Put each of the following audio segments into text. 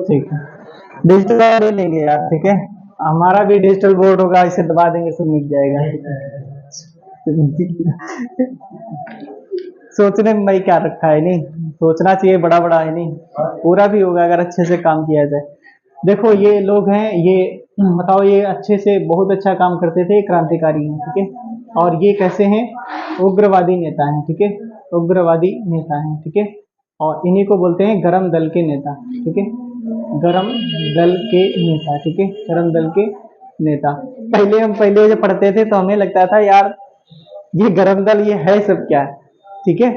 ठीक है, डिजिटल ले लेंगे यार, ठीक है। हमारा भी डिजिटल बोर्ड होगा, इसे दबा देंगे सब मिट जाएगा। सोचने में भाई क्या रखा है, नहीं सोचना चाहिए, बड़ा बड़ा है नहीं, पूरा भी होगा अगर अच्छे से काम किया जाए। देखो ये लोग हैं, ये बताओ, ये अच्छे से बहुत अच्छा काम करते थे, क्रांतिकारी हैं, ठीक है। और ये कैसे हैं, उग्रवादी नेता हैं, ठीक है, उग्रवादी नेता हैं, ठीक है। और इन्हीं को बोलते हैं गरम दल के नेता, ठीक है, गरम दल के नेता, ठीक है, गरम दल के नेता। पहले जब पढ़ते थे तो हमें लगता था यार ये गरम दल ये है सब क्या, ठीक है।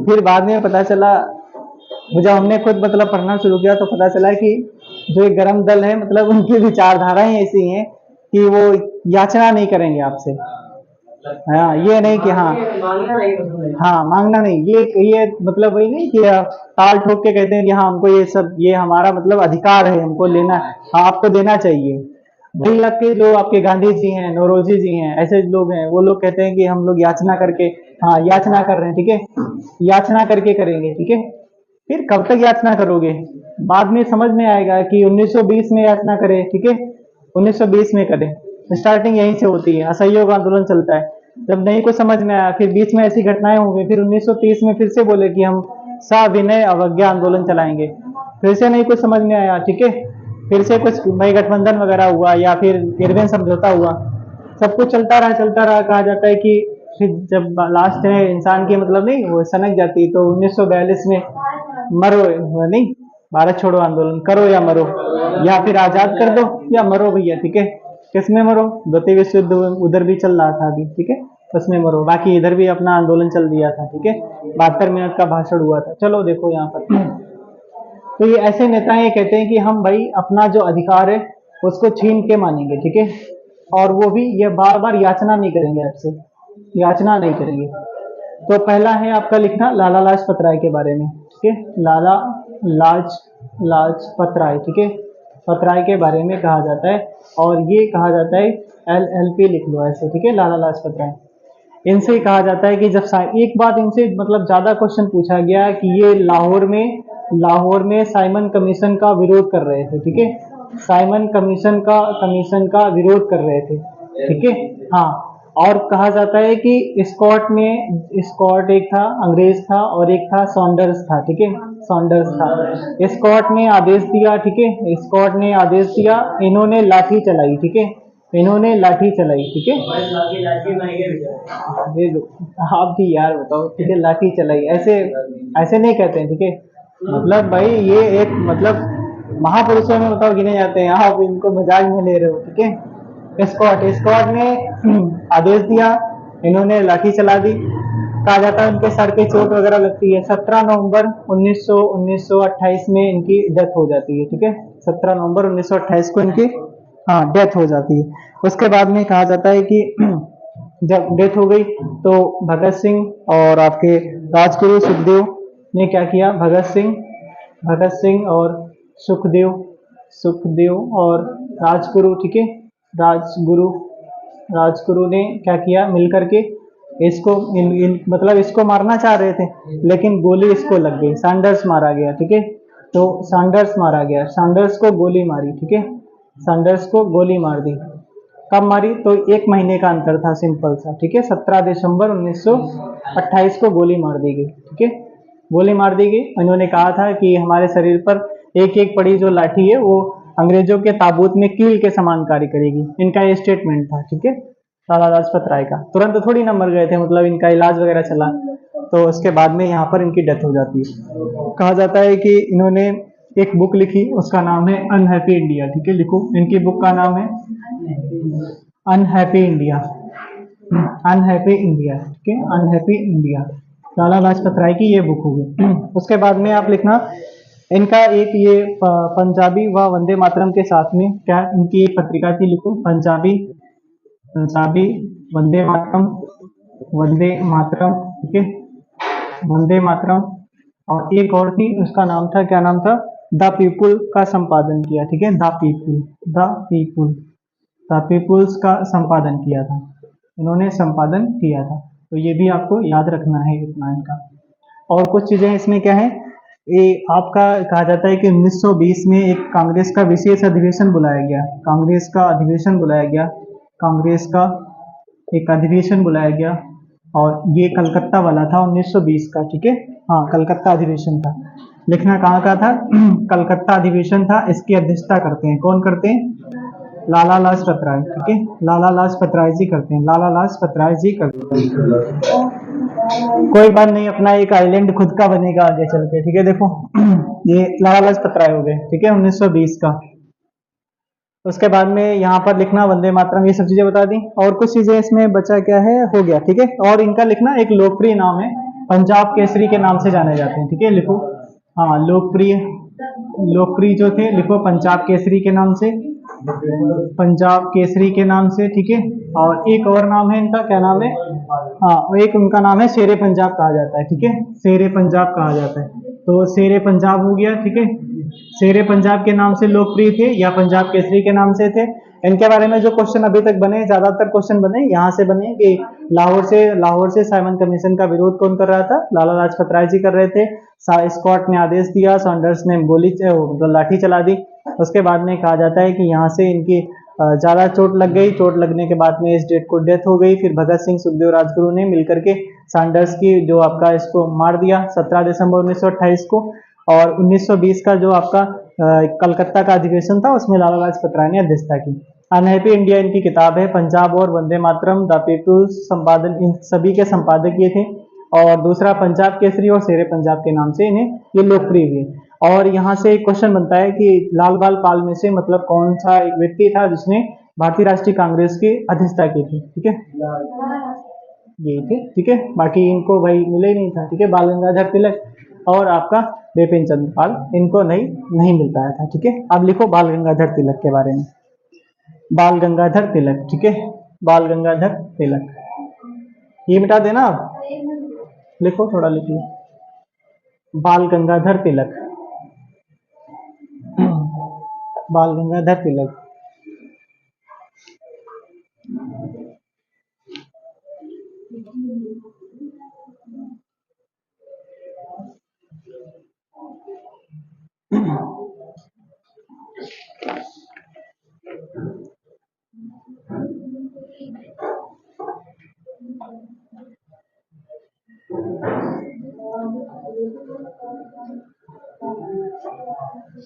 फिर बाद में पता चला, जब हमने खुद मतलब पढ़ना शुरू किया तो पता चला कि जो एक गरम दल है, मतलब उनकी विचारधाराएं ऐसी हैं कि वो याचना नहीं करेंगे आपसे। हाँ, ये नहीं कि हाँ हाँ मांगना नहीं, ये मतलब वही नहीं कि ताल ठोक के कहते हैं कि हाँ हमको ये सब, ये हमारा मतलब अधिकार है, हमको लेना, हाँ आपको देना चाहिए। वही आपके जो आपके गांधी जी हैं, नौरोजी जी हैं, ऐसे लोग हैं, वो लोग कहते हैं कि हम लोग याचना करके, हाँ याचना कर रहे हैं, ठीक है, याचना करके करेंगे, ठीक है। फिर कब तक याचना करोगे, बाद में समझ में आएगा कि 1920 में याचना करें, ठीक है, 1920 में करें। स्टार्टिंग यहीं से होती है, असहयोग आंदोलन चलता है। जब नहीं कुछ समझ में आया, फिर बीच में ऐसी घटनाएं हो गई, फिर 1930 में फिर से बोले कि हम सविनय अवज्ञा आंदोलन चलाएंगे, फिर से नहीं कुछ समझ में आया, ठीक है, फिर से कुछ भाई गठबंधन वगैरह हुआ या फिर इरविन समझौता हुआ, सब कुछ चलता रहा। कहा जाता है कि फिर जब लास्ट में इंसान की मतलब नहीं वो सनक जाती, तो 1942 में मरो नहीं, भारत छोड़ो आंदोलन, करो या मरो, या फिर आजाद कर दो या मरो भैया, ठीक है। किसमें मरो, द्वितीय विश्व युद्ध उधर भी चल रहा था अभी, ठीक है, उसमें मरो, बाकी इधर भी अपना आंदोलन चल दिया था, ठीक है। 72 मिनट का भाषण हुआ था। चलो देखो यहाँ पर, तो ये ऐसे नेता ये कहते हैं कि हम भाई अपना जो अधिकार है उसको छीन के मानेंगे, ठीक है। और वो भी ये बार बार याचना नहीं करेंगे आपसे, याचना नहीं करेंगे। तो पहला है आपका लिखना लाला लाजपत राय के बारे में, ठीक है, लाला लाजपत राय, ठीक है, पत राय के बारे में कहा जाता है। और ये कहा जाता है LLP लिख लो ऐसे, ठीक है, लाला लाजपत राय। इनसे कहा जाता है कि जब एक बात इनसे मतलब ज्यादा क्वेश्चन पूछा गया कि ये लाहौर में साइमन कमीशन का विरोध कर रहे थे, ठीक है, साइमन कमीशन का विरोध कर रहे थे, ठीक है। हाँ, और कहा जाता है कि स्कॉट एक था, अंग्रेज था, और एक था सॉन्डर्स था, ठीक है, सॉन्डर्स था। स्कॉट ने आदेश दिया, ठीक है, स्कॉट ने आदेश दिया, इन्होंने लाठी चलाई, ठीक है, इन्होंने लाठी चलाई, ठीक है। दे दो, आप भी यार बताओ, ठीक है, लाठी चलाई, ऐसे ऐसे नहीं कहते हैं, ठीक है। मतलब भाई ये एक मतलब महापुरुषों में बताओ गिने जाते हैं, आप इनको मजाक में ले रहे हो, ठीक है। स्कॉट ने आदेश दिया, इन्होंने लाठी चला दी। कहा जाता है उनके सर पे चोट वगैरह लगती है। 17 नवंबर 1928 में इनकी डेथ हो जाती है, ठीक है, 17 नवंबर 1928 को इनकी हाँ डेथ हो जाती है। उसके बाद में कहा जाता है कि जब डेथ हो गई तो भगत सिंह और आपके राजगुरु सुखदेव ने क्या किया, भगत सिंह और सुखदेव सुखदेव और राजगुरु, ठीक है, राजगुरु राजगुरु ने क्या किया, मिलकर के इसको मतलब इसको मारना चाह रहे थे, लेकिन गोली इसको लग गई, सैंडर्स मारा गया, ठीक है। तो सैंडर्स मारा गया, सैंडर्स को गोली मारी, ठीक है, सैंडर्स को गोली मार दी। कब मारी, तो 1 महीने का अंतर था, सिंपल सा, ठीक है, 17 दिसंबर 1928 को गोली मार दी गई, ठीक है, गोली मार दी गई। उन्होंने कहा था कि हमारे शरीर पर एक एक पड़ी जो लाठी है वो अंग्रेजों के ताबूत में कील के समान कार्य करेगी, इनका ये स्टेटमेंट था, ठीक है, लाला लाजपत राय का। तुरंत थोड़ी ना मर गए थे, मतलब इनका इलाज वगैरह चला, तो उसके बाद में यहाँ पर इनकी डेथ हो जाती है। कहा जाता है कि इन्होंने एक बुक लिखी, उसका नाम है अनहैप्पी इंडिया, ठीक है, लिखो, इनकी बुक का नाम है अनहैप्पी इंडिया, अनहैप्पी इंडिया, ठीक है, अनहैप्पी इंडिया, लाला लाजपत राय की ये बुक होगी। उसके बाद में आप लिखना इनका एक ये पंजाबी व वंदे मातरम के साथ में क्या इनकी पत्रिका थी, लिखो, पंजाबी पंजाबी वंदे मातरम, वंदे मातरम, ठीक है, वंदे मातरम। और एक और थी, उसका नाम था, क्या नाम था, द पीपुल का संपादन किया, ठीक है, द पीपुल्स का संपादन किया था, इन्होंने संपादन किया था। तो ये भी आपको याद रखना है इतना इनका। और कुछ चीजें इसमें क्या है, ये आपका कहा जाता है कि 1920 में एक कांग्रेस का विशेष अधिवेशन बुलाया गया, कांग्रेस का अधिवेशन बुलाया गया, कांग्रेस का एक अधिवेशन बुलाया गया, और ये कलकत्ता वाला था 1920 का, ठीक है। हाँ, कलकत्ता अधिवेशन था। लिखना कहाँ का था? कलकत्ता अधिवेशन था। इसकी अध्यक्षता करते हैं, कौन करते हैं? लाला लाजपत राय, ठीक है। लाला लाजपत राय जी करते हैं, लाला लाजपत राय जी करते हैं। कोई बात नहीं, अपना एक आइलैंड खुद का बनेगा आगे चल के, ठीक है। देखो ये लाला लाजपत राय हो गए, ठीक है, 1920 का। उसके बाद में यहाँ पर लिखना वंदे मातरम, ये सब चीजें बता दी। और कुछ चीजें इसमें बचा क्या है, हो गया, ठीक है। और इनका लिखना एक लोकप्रिय नाम है, पंजाब केसरी के नाम से जाने जाते हैं, ठीक है, लिखो। हाँ, लोकप्रिय, लोकप्रिय जो थे लिखो पंजाब केसरी के नाम से, पंजाब केसरी के नाम से, ठीक है। और एक और नाम है इनका, क्या नाम है? हाँ, एक उनका नाम है शेरे पंजाब कहा जाता है, ठीक है, शेरे पंजाब कहा जाता है। तो शेरे पंजाब हो गया, ठीक है। शेरे पंजाब के नाम से लोकप्रिय थे या पंजाब केसरी के नाम से थे। इनके बारे में जो क्वेश्चन अभी तक बने, ज्यादातर क्वेश्चन बने यहाँ से बने कि लाहौर से साइमन कमीशन का विरोध कौन कर रहा था? लाला लाजपत राय जी कर रहे थे। स्कॉट ने आदेश दिया, सॉन्डर्स ने लाठी चला दी। उसके बाद में कहा जाता है कि यहाँ से इनकी ज्यादा चोट लग गई। चोट लगने के बाद में इस डेट को डेथ हो गई। फिर भगत सिंह, सुखदेव, राजगुरु ने मिलकर के सैंडर्स की जो आपका इसको मार दिया 17 दिसंबर 1928 को। और 1920 का जो आपका कलकत्ता का अधिवेशन था, उसमें लाला लाजपत राय ने अध्यक्षता की। अनहैप्पी इंडिया इनकी किताब है। पंजाब और वंदे मातरम, द पीपुल्स संपादन, इन सभी के संपादक ये थे। और दूसरा पंजाब केसरी और शेरे पंजाब के नाम से इन्हें ये लोकप्रिय हुए। और यहाँ से एक क्वेश्चन बनता है कि लाल बाल पाल में से मतलब कौन सा एक व्यक्ति था जिसने भारतीय राष्ट्रीय कांग्रेस की अध्यक्षता की थी, ठीक है, ये थे, ठीक है। बाकी इनको भाई मिले ही नहीं था, ठीक है। बाल गंगाधर तिलक और आपका बिपिन चंद्र पाल, इनको नहीं मिल पाया था, ठीक है। अब लिखो बाल गंगाधर तिलक के बारे में, बाल गंगाधर तिलक, ठीक है, बाल गंगाधर तिलक। ये मिटा देना आप, लिखो, थोड़ा लिख लो, बाल गंगाधर तिलक, बाल गंगाधर तिलक।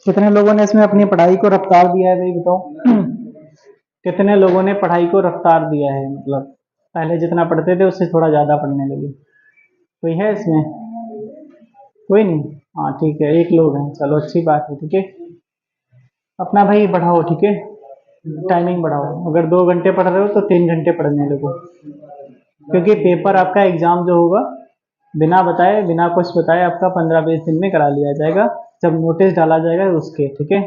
कितने लोगों ने इसमें अपनी पढ़ाई को रफ्तार दिया है भाई बताओ? कितने लोगों ने पढ़ाई को रफ्तार दिया है, मतलब पहले जितना पढ़ते थे उससे थोड़ा ज्यादा पढ़ने लगे? कोई है इसमें? कोई नहीं? हाँ ठीक है, एक लोग हैं, चलो अच्छी बात है, ठीक है। अपना भाई बढ़ाओ, ठीक है, टाइमिंग बढ़ाओ। अगर 2 घंटे पढ़ रहे हो तो 3 घंटे पढ़ने लगो, क्योंकि पेपर आपका एग्जाम जो होगा बिना बताए, बिना कुछ बताए आपका 15-20 दिन में करा लिया जाएगा, जब नोटिस डाला जाएगा उसके, ठीक है।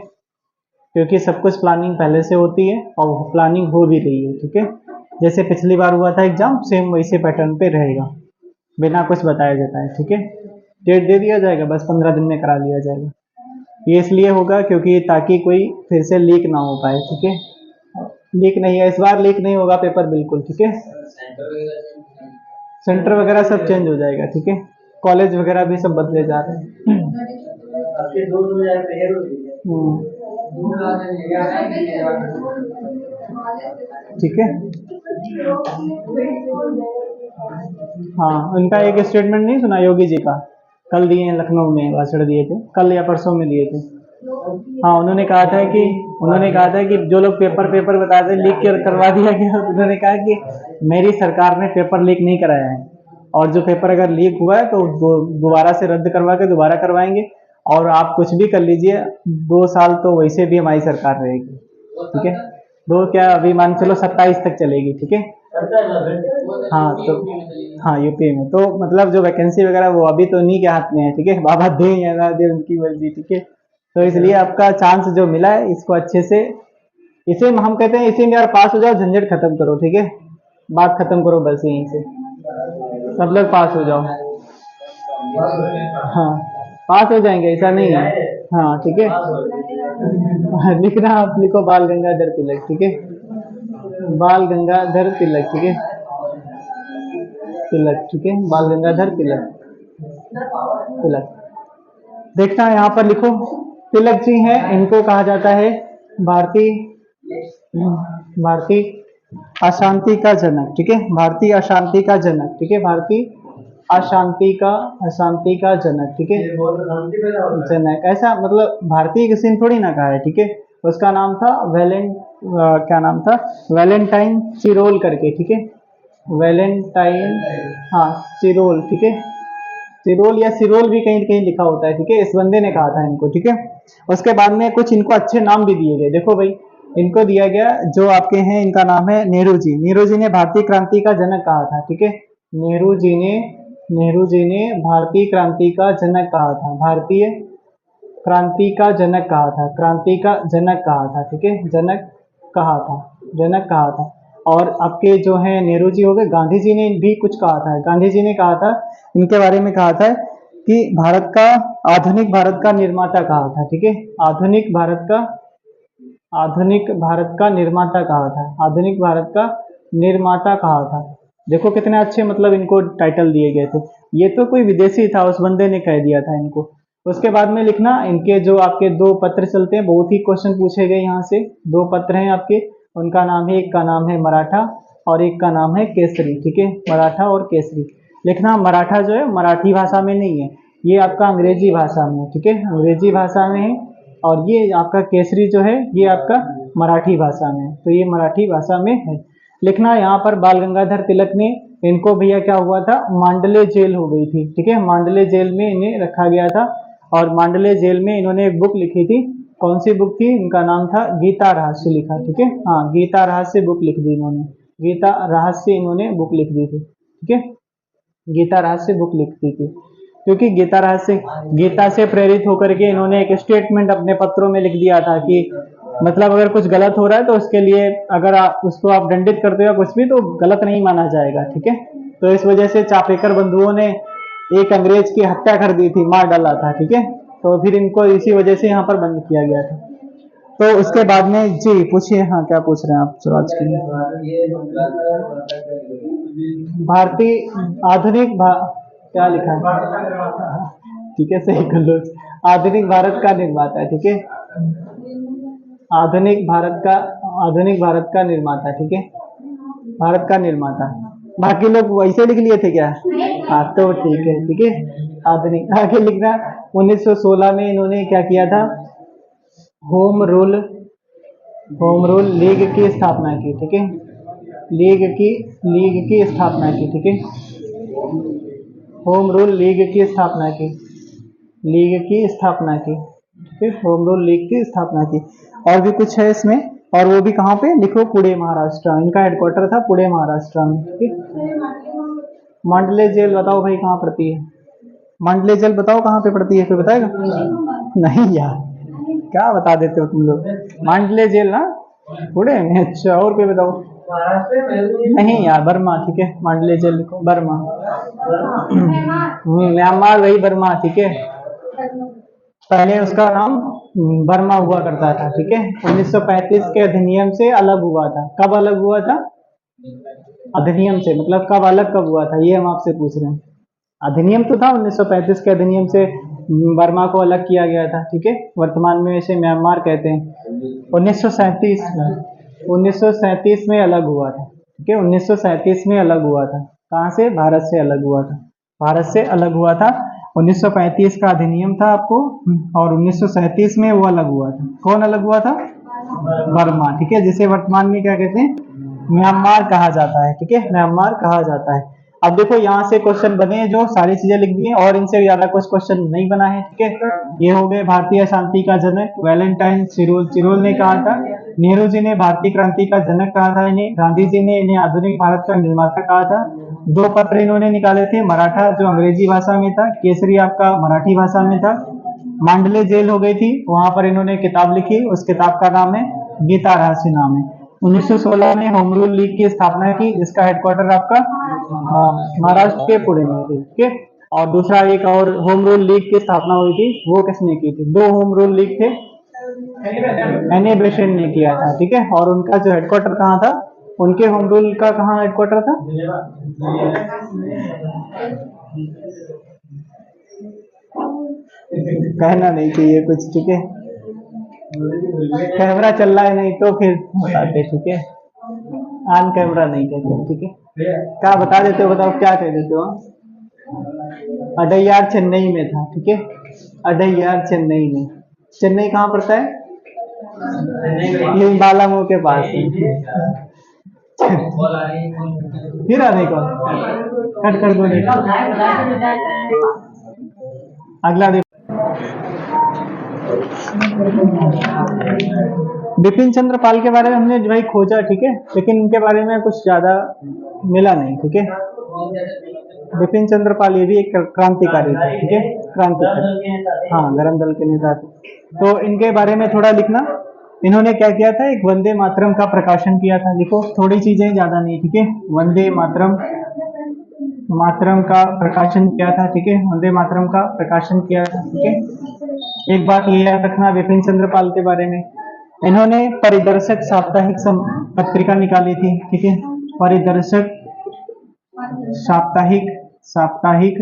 क्योंकि सब कुछ प्लानिंग पहले से होती है और प्लानिंग हो भी रही है, ठीक है। जैसे पिछली बार हुआ था एग्जाम, सेम वैसे पैटर्न पे रहेगा, बिना कुछ बताया जाता है, ठीक है। डेट दे दिया जाएगा, बस 15 दिन में करा लिया जाएगा। ये इसलिए होगा क्योंकि ताकि कोई फिर से लीक ना हो पाए, ठीक है। लीक नहीं है, इस बार लीक नहीं होगा पेपर, बिल्कुल, ठीक है। सेंटर वगैरह सब चेंज हो जाएगा, ठीक है। कॉलेज वगैरह भी सब बदले जा रहे हैं। ठीक है। हाँ, उनका एक स्टेटमेंट नहीं सुना योगी जी का? कल दिए हैं, लखनऊ में भाषण दिए थे, कल या परसों में दिए थे। हाँ, उन्होंने कहा था कि जो लोग पेपर बताते लीक करवा दिया गया, उन्होंने कहा कि मेरी सरकार ने पेपर लीक नहीं कराया है, और जो पेपर अगर लीक हुआ है तो दोबारा से रद्द करवा के दोबारा करवाएंगे, और आप कुछ भी कर लीजिए, 2 साल तो वैसे भी हमारी सरकार रहेगी, ठीक है। दो क्या, अभी मान चलो 27 तक चलेगी, ठीक है। हाँ तो, हाँ यूपी में तो मतलब जो वैकेंसी वगैरह वो अभी तो उन्हीं के हाथ में है, ठीक है। बाबा दे या ना दे उनकी मर्जी, ठीक है। तो इसलिए आपका चांस जो मिला है इसको अच्छे से, इसे हम कहते हैं इसी में यार पास हो जाओ, झंझट खत्म करो, ठीक है। बात खत्म करो बस यहीं से, सब लोग पास हो जाओ। हाँ, पास हो जाएंगे, ऐसा नहीं है। हाँ ठीक है। लिखना आप, लिखो बाल गंगाधर तिलक, ठीक है, बाल गंगाधर तिलक, ठीक है, तिलक, ठीक है, बाल गंगाधर तिलक। तिलक। देखना यहाँ पर लिखो, तिलक जी हैं, इनको कहा जाता है भारतीय भारतीय अशांति का जनक, ठीक है, भारतीय अशांति का जनक, ठीक है, भारतीय अशांति का जनक, ठीक है, जनक, ऐसा मतलब भारतीय किसी ने थोड़ी ना कहा है, ठीक है। उसका नाम था क्या नाम था, वैलेंटाइन सिरोल करके, ठीक है, वैलेंटाइन, हाँ सिरोल, ठीक है, सिरोल या सिरोल भी कहीं कहीं लिखा होता है, ठीक है, इस बंदे ने कहा था इनको, ठीक है। उसके बाद में कुछ इनको अच्छे नाम भी दिए गए, देखो भाई, इनको दिया गया जो आपके हैं, इनका नाम है नेहरू जी। नेहरू जी ने भारतीय क्रांति का जनक कहा था, ठीक है, नेहरू जी ने भारतीय क्रांति का जनक कहा था, भारतीय क्रांति का जनक कहा था, क्रांति का जनक कहा था, ठीक है, जनक कहा था। और आपके जो है नेहरू जी हो गए, गांधी जी ने भी कुछ कहा था, गांधी जी ने कहा था, इनके बारे में कहा था कि आधुनिक भारत का निर्माता कहा था, ठीक है, आधुनिक भारत का निर्माता कहा था, आधुनिक भारत का निर्माता कहा था। देखो कितने अच्छे मतलब इनको टाइटल दिए गए थे, ये तो कोई विदेशी था, उस बंदे ने कह दिया था इनको। उसके बाद में लिखना इनके जो आपके दो पत्र चलते हैं, बहुत ही क्वेश्चन पूछे गए यहाँ से, दो पत्र हैं आपके, उनका नाम है, एक का नाम है मराठा और एक का नाम है केसरी, ठीक है, मराठा और केसरी। लिखना मराठा जो है मराठी भाषा में नहीं है, ये आपका अंग्रेजी भाषा में है, ठीक है, अंग्रेजी भाषा में है। और ये आपका केसरी जो है ये आपका मराठी भाषा में है, तो ये मराठी भाषा में है। लिखना यहाँ पर बाल गंगाधर तिलक ने, इनको भैया क्या हुआ था, मांडले जेल हो गई थी, ठीक है, मांडले जेल में इन्हें रखा गया था। और मांडले जेल में इन्होंने एक बुक लिखी थी, कौन सी बुक थी, इनका नाम था गीता रहस्य लिखा, ठीक है, हाँ गीता रहस्य बुक लिख दी इन्होंने, गीता रहस्य इन्होंने बुक लिख दी थी, ठीक है, गीता रहस्य बुक लिखती थी, क्योंकि गीता से प्रेरित होकर के इन्होंने एक स्टेटमेंट अपने पत्रों में लिख दिया था कि मतलब अगर कुछ गलत हो रहा है तो उसके लिए अगर उसको आप दंडित करते हो कुछ भी तो गलत नहीं माना जाएगा, ठीक है। तो इस वजह से चापेकर बंधुओं ने एक अंग्रेज की हत्या कर दी थी, मार डाला था, ठीक है, तो फिर इनको इसी वजह से यहाँ पर बंद किया गया था। तो उसके बाद में जी पूछिए, हाँ क्या पूछ रहे हैं आप स्वराज के लिए, भारतीय क्या लिखा है, ठीक है सही कर लो, आधुनिक भारत का निर्माता है, ठीक है, आधुनिक भारत का निर्माता, ठीक है, भारत का निर्माता। बाकी लोग वैसे लिख लिए थे क्या, हाँ तो ठीक है, ठीक है, आधुनिक। आगे लिखना 1916 में इन्होंने क्या किया था, होम रूल लीग की स्थापना की, ठीक है, लीग की स्थापना की, ठीक है, होम रूल लीग की स्थापना की, ठीक है, होम रूल लीग की स्थापना की। और भी कुछ है इसमें, और वो भी कहाँ पे लिखो, पुणे महाराष्ट्र, इनका हेडक्वार्टर था पुणे महाराष्ट्र में, ठीक है। मांडले जेल बताओ भाई कहाँ पड़ती है, मांडले जेल बताओ कहाँ पे पड़ती है, कोई बताएगा, नहीं यार क्या बता देते हो तुम लोग, मांडले जेल ना पुणे में, अच्छा और कोई बताओ, नहीं यार बर्मा, ठीक है, मांडले जेल लिखो बर्मा, म्यांमार वही बर्मा, ठीक है, पहले उसका नाम बर्मा हुआ करता था, ठीक है, 1935 के अधिनियम से अलग हुआ था, कब अलग हुआ था, अधिनियम से, मतलब कब अलग कब हुआ था ये हम आपसे पूछ रहे हैं, अधिनियम तो था 1935 के अधिनियम से बर्मा को अलग किया गया था, ठीक है, वर्तमान में इसे म्यांमार कहते हैं। 1937 में अलग हुआ था, ठीक है, 1937 में अलग हुआ था, कहाँ से, भारत से अलग हुआ था, भारत से अलग हुआ था, 1935 का अधिनियम था आपको, और 1937 में वो अलग हुआ था, कौन अलग हुआ था, बर्मा, ठीक है, जिसे वर्तमान में क्या कहते हैं, म्यांमार कहा जाता है, ठीक है, म्यांमार कहा जाता है। अब देखो यहाँ से क्वेश्चन बने जो सारी चीजें लिख दी हैं, और इनसे ज्यादा कुछ क्वेश्चन नहीं बना है, ठीक है। ये हो गए भारतीय शांति का जनक वैलेंटाइन सिरोल ने कहा था, नेहरू जी ने भारतीय क्रांति का जनक कहा था इन्हें, गांधी जी ने इन्हें आधुनिक भारत का निर्माता कहा था, दो पत्र इन्होंने निकाले थे, मराठा जो अंग्रेजी भाषा में था, केसरी आपका मराठी भाषा में था, मांडले जेल हो गई थी, वहां पर इन्होंने किताब लिखी, उस किताब का नाम है गीता रहस्य नाम है। 1916 में होम रूल लीग की स्थापना की, जिसका हेडक्वार्टर आपका महाराष्ट्र के पुणे में थी, ठीक है। और दूसरा एक और होम रूल लीग की स्थापना हुई थी, वो किसने की थी, दो होम रूल लीग थे, एनी बेसेंट ने किया था, ठीक है, और उनका जो हेडक्वार्टर कहाँ था, उनके होम रूल का कहाँ हेडक्वार्टर था, कहना नहीं चाहिए कुछ, ठीक है। कैमरा चल रहा है नहीं तो फिर बताते, ठीक है। ऑन कैमरा नहीं कहते, ठीक है। क्या बता देते हो, बताओ क्या कह देते हो। अडैयार चेन्नई में था, ठीक है। अडैयार चेन्नई में। चेन्नई कहाँ पड़ता है? ये बालामऊ के पास है। फिर आने को कट कर दो, अगला देखो। बिपिन चंद्र पाल के बारे में हमने भाई खोजा, ठीक है, लेकिन इनके बारे में कुछ ज्यादा मिला नहीं, ठीक है। बिपिन चंद्र पाल ये भी एक क्रांतिकारी था, ठीक है, क्रांतिकारी, हाँ, गरम दल के नेता थे। तो इनके बारे में थोड़ा लिखना। इन्होंने क्या किया था, एक वंदे मातरम का प्रकाशन किया था। लिखो, थोड़ी चीजें ज्यादा नहीं, ठीक है। वंदे मातरम का प्रकाशन किया था, ठीक है। वंदे मातरम का प्रकाशन किया था, ठीक है। एक बात ये याद रखना बिपिन चंद्र पाल के बारे में, इन्होंने परिदर्शक साप्ताहिक पत्रिका निकाली थी, ठीक है। परिदर्शक साप्ताहिक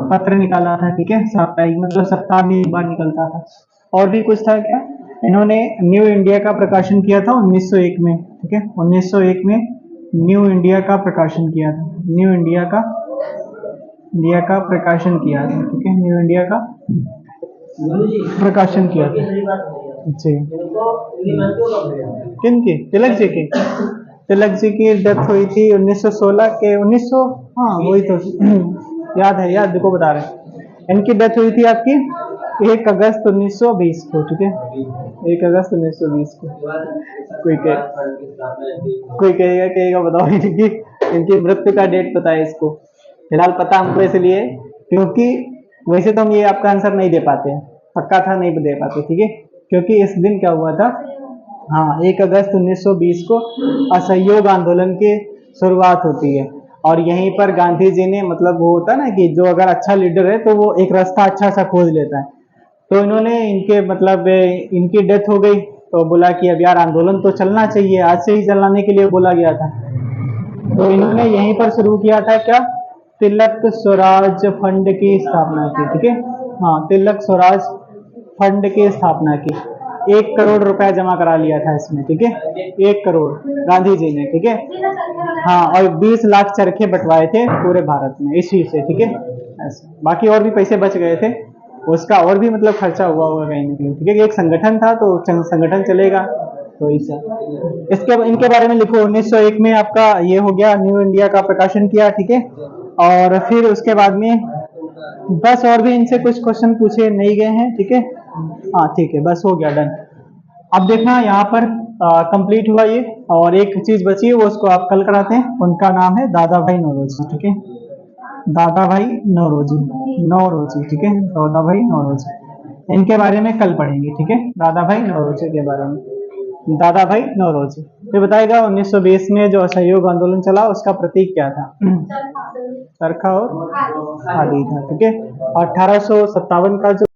पत्र निकाला था, ठीक है। साप्ताहिक मतलब सप्ताह में एक बार निकलता था। और भी कुछ था क्या, इन्होंने न्यू इंडिया का प्रकाशन किया था 1901 में, ठीक है। 1901 में न्यू इंडिया का प्रकाशन किया था। न्यू इंडिया का प्रकाशन किया था, ठीक है। न्यू इंडिया का प्रकाशन किया था जी। किन की? तिलक जी की। तिलक जी की डेथ हुई थी 1916 के 1900, हाँ वही तो याद है, याद देखो बता रहे हैं। इनकी डेथ हुई थी आपकी 1 अगस्त 1920 को, ठीक है। 1 अगस्त 1920 को। कोई कहेगा बताओ इनकी मृत्यु का डेट पता है इसको? फिलहाल पता हमको इसलिए क्योंकि वैसे तो हम ये आपका आंसर नहीं दे पाते हैं, पक्का था नहीं दे पाते, ठीक है। क्योंकि इस दिन क्या हुआ था, हाँ, 1 अगस्त 1920 को असहयोग आंदोलन की शुरुआत होती है। और यहीं पर गांधी जी ने, मतलब वो होता है ना कि जो अगर अच्छा लीडर है तो वो एक रास्ता अच्छा सा खोज लेता है। तो इन्होंने इनके मतलब इनकी डेथ हो गई तो बोला कि अब यार आंदोलन तो चलना चाहिए, आज से ही चलाने के लिए बोला गया था। तो इन्होंने यहीं पर शुरू किया था क्या, तिलक स्वराज फंड की स्थापना की, ठीक है। हाँ, तिलक स्वराज फंड की स्थापना की। 1 करोड़ रुपया जमा करा लिया था इसमें, ठीक है। 1 करोड़ गांधी जी ने, ठीक है। हाँ, और 20 लाख चरखे बंटवाए थे पूरे भारत में इसी से, ठीक है। ऐसे बाकी और भी पैसे बच गए थे, उसका और भी मतलब खर्चा हुआ होगा कहीं ना कहीं, ठीक है। एक संगठन था तो संगठन चलेगा, तो इसके इनके बारे में लिखो। 1901 में आपका ये हो गया, न्यू इंडिया का प्रकाशन किया, ठीक है। और फिर उसके बाद में बस और भी इनसे कुछ क्वेश्चन पूछे नहीं गए हैं, ठीक है। हाँ ठीक है, बस हो गया, डन। अब देखना यहाँ पर कंप्लीट हुआ ये, और एक चीज बची है वो उसको आप कल कराते हैं। उनका नाम है दादा भाई नौरोजी, ठीक है। दादा भाई नौरोजी, ठीक है। दादा भाई नौरोजी, इनके बारे में कल पढ़ेंगे, ठीक है। दादा भाई नौरोजी के बारे में, दादा भाई नौरोजी ये बताएगा 1920 में जो असहयोग आंदोलन चला उसका प्रतीक क्या था। चरखा और खादी था, ठीक है। और 1857 का जो